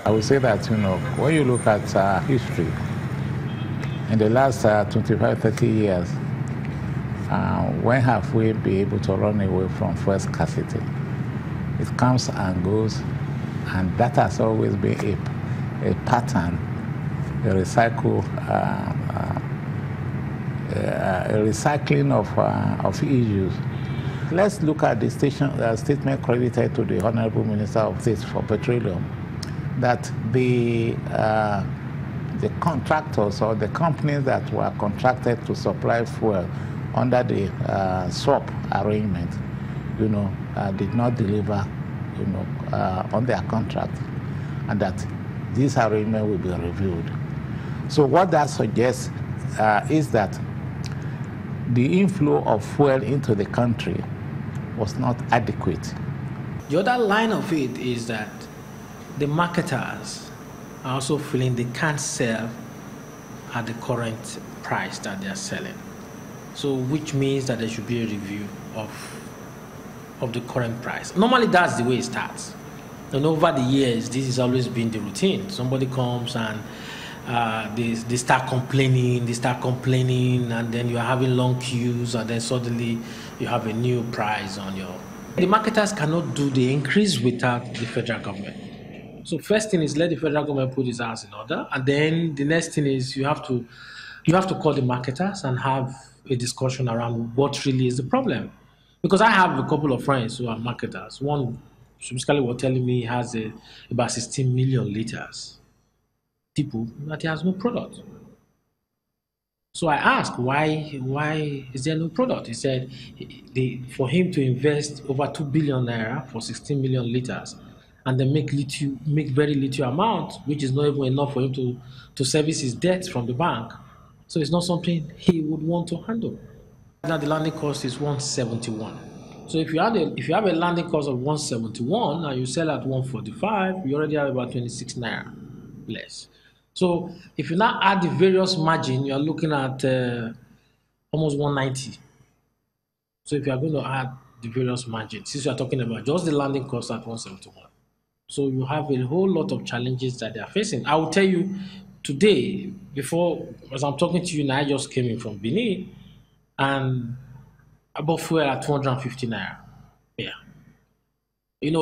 I would say that, when you look at history, in the last 25, 30 years, when have we been able to run away from fuel scarcity? It comes and goes, and that has always been a pattern, a recycling of issues. Let's look at the statement credited to the Honorable Minister of State for Petroleum, that the contractors or the companies that were contracted to supply fuel under the swap arrangement, did not deliver, on their contract, and that this arrangement will be reviewed. So what that suggests is that the inflow of fuel into the country was not adequate. The other line of it is that the marketers are also feeling they can't sell at the current price that they are selling. So which means that there should be a review of the current price. Normally that's the way it starts. And over the years, this has always been the routine. Somebody comes and they start complaining, and then you're having long queues, and then suddenly you have a new price on your... The marketers cannot do the increase without the federal government. So first thing is let the federal government put his house in order, and then the next thing is you have to call the marketers and have a discussion around what really is the problem. Because I have a couple of friends who are marketers. One specifically was telling me he has about 16 million liters. People that he has no product. So I asked, why is there no product? He said for him to invest over 2 billion naira for 16 million liters and then make very little amount, which is not even enough for him to service his debts from the bank. So it's not something he would want to handle. Now the landing cost is 171. So if you have a landing cost of 171 and you sell at 145, you already have about 26 naira less. So if you now add the various margin, you are looking at almost 190. So if you are going to add the various margins, since you are talking about just the landing cost at 171, so you have a whole lot of challenges that they are facing. I will tell you today, as I'm talking to you now, I just came in from Benin, and I bought fuel at 250 naira. Yeah.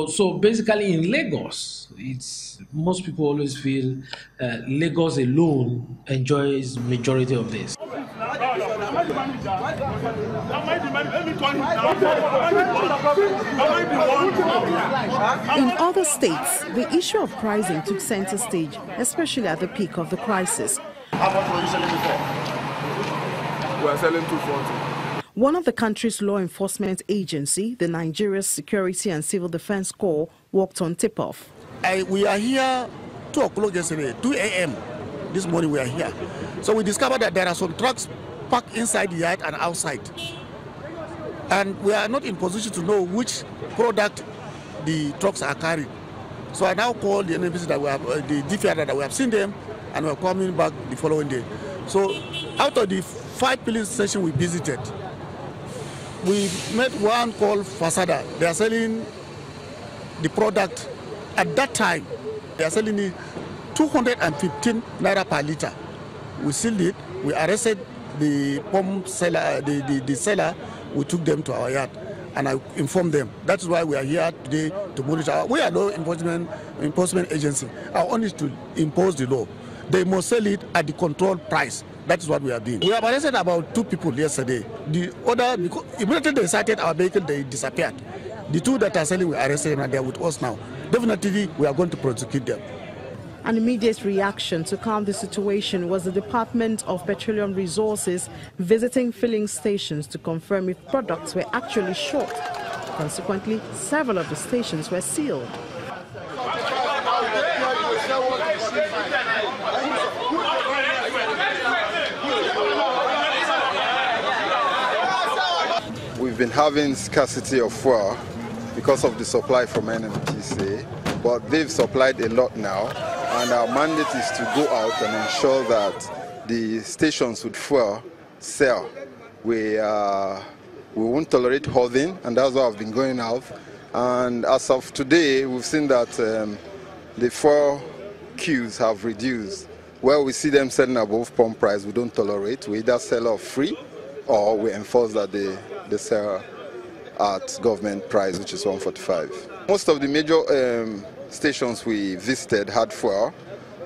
So basically in Lagos, most people always feel Lagos alone enjoys majority of this. In other states, the issue of pricing took center stage, especially at the peak of the crisis. How much were you selling before? We are selling 240. One of the country's law enforcement agency, the Nigeria Security and Civil Defense Corps, worked on tip-off. We are here 2 o'clock yesterday, 2 a.m. this morning we are here. So we discovered that there are some trucks parked inside the yard and outside. And we are not in position to know which product the trucks are carrying. So I now call the NNPC that we have, the DFR that we have seen them, and we are coming back the following day. So out of the 5 police stations we visited, we met one called Fasada. They are selling the product at that time. They are selling it 215 naira per liter. We sealed it. We arrested the pump seller, the seller. We took them to our yard, and I informed them. That's why we are here today to monitor. We are no enforcement agency. Our own is to impose the law. They must sell it at the controlled price. That is what we are doing. We have arrested about 2 people yesterday. The other, because immediately they sighted our vehicle, they disappeared. The 2 that are selling, we arrested them, and they are with us now. Definitely, we are going to prosecute them. An immediate reaction to calm the situation was the Department of Petroleum Resources visiting filling stations to confirm if products were actually short. Consequently, several of the stations were sealed. We've been having scarcity of fuel because of the supply from NNPC, but they've supplied a lot now, and our mandate is to go out and ensure that the stations with fuel sell. We won't tolerate hoarding, and that's why I've been going out. And as of today, we've seen that the fuel queues have reduced. Where we see them selling above pump price, we don't tolerate. We either sell off free or we enforce that they sell at government price, which is 145. Most of the major stations we visited had fuel.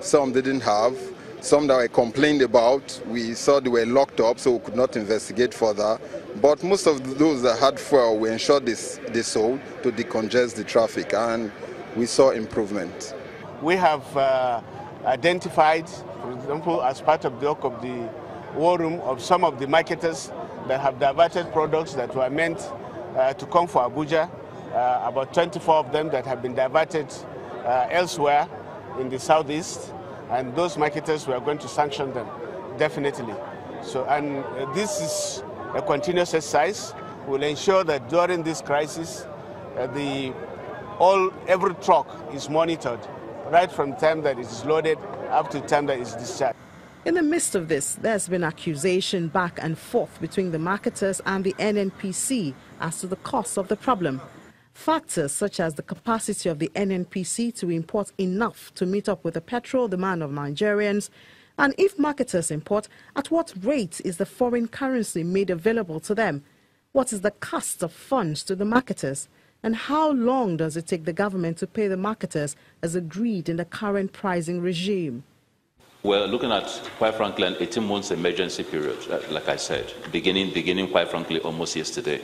Some didn't have. Some that were complained about, we saw they were locked up, so we could not investigate further. But most of those that had fuel, we ensured they sold to decongest the traffic, and we saw improvement. We have identified, for example, as part of the work of the war room, of some of the marketers that have diverted products that were meant to come for Abuja, about 24 of them that have been diverted elsewhere in the southeast, and those marketers, we are going to sanction them, definitely. So, and this is a continuous exercise. We'll ensure that during this crisis, every truck is monitored, right from the time that it is loaded up to the time that it is discharged. In the midst of this, there's been accusation back and forth between the marketers and the NNPC as to the cause of the problem. Factors such as the capacity of the NNPC to import enough to meet up with the petrol demand of Nigerians, and if marketers import, at what rate is the foreign currency made available to them? What is the cost of funds to the marketers? And how long does it take the government to pay the marketers as agreed in the current pricing regime? We're looking at, quite frankly, an 18 months emergency period, like I said, beginning quite frankly, almost yesterday.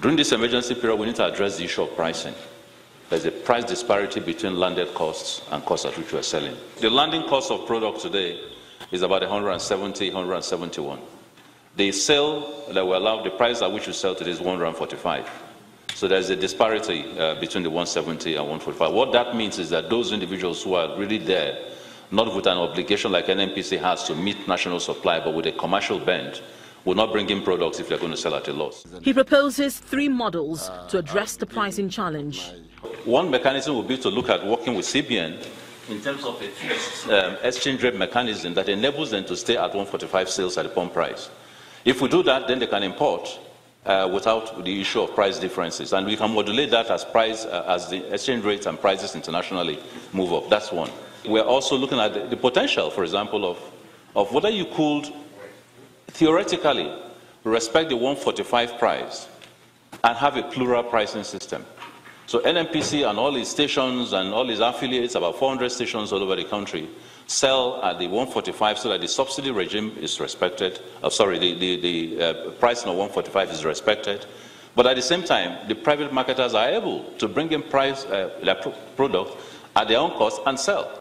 During this emergency period, we need to address the issue of pricing. There's a price disparity between landed costs and costs at which we're selling. The landing cost of product today is about 170, 171. The sale that we allow, the price at which we sell today is 145. So there's a disparity between the 170 and 145. What that means is that those individuals who are really there, not with an obligation like NNPC has to meet national supply, but with a commercial bent, will not bring in products if they're going to sell at a loss. He proposes 3 models to address the pricing challenge. One mechanism would be to look at working with CBN in terms of a fixed exchange rate mechanism that enables them to stay at 145 sales at the pump price. If we do that, then they can import without the issue of price differences, and we can modulate that as the exchange rates and prices internationally move up. That's one. We're also looking at the potential, for example, of whether you could theoretically respect the 145 price and have a plural pricing system. So NNPC and all its stations and all its affiliates, about 400 stations all over the country, sell at the 145 so that the subsidy regime is respected. The pricing of 145 is respected. But at the same time, the private marketers are able to bring in their product at their own cost and sell.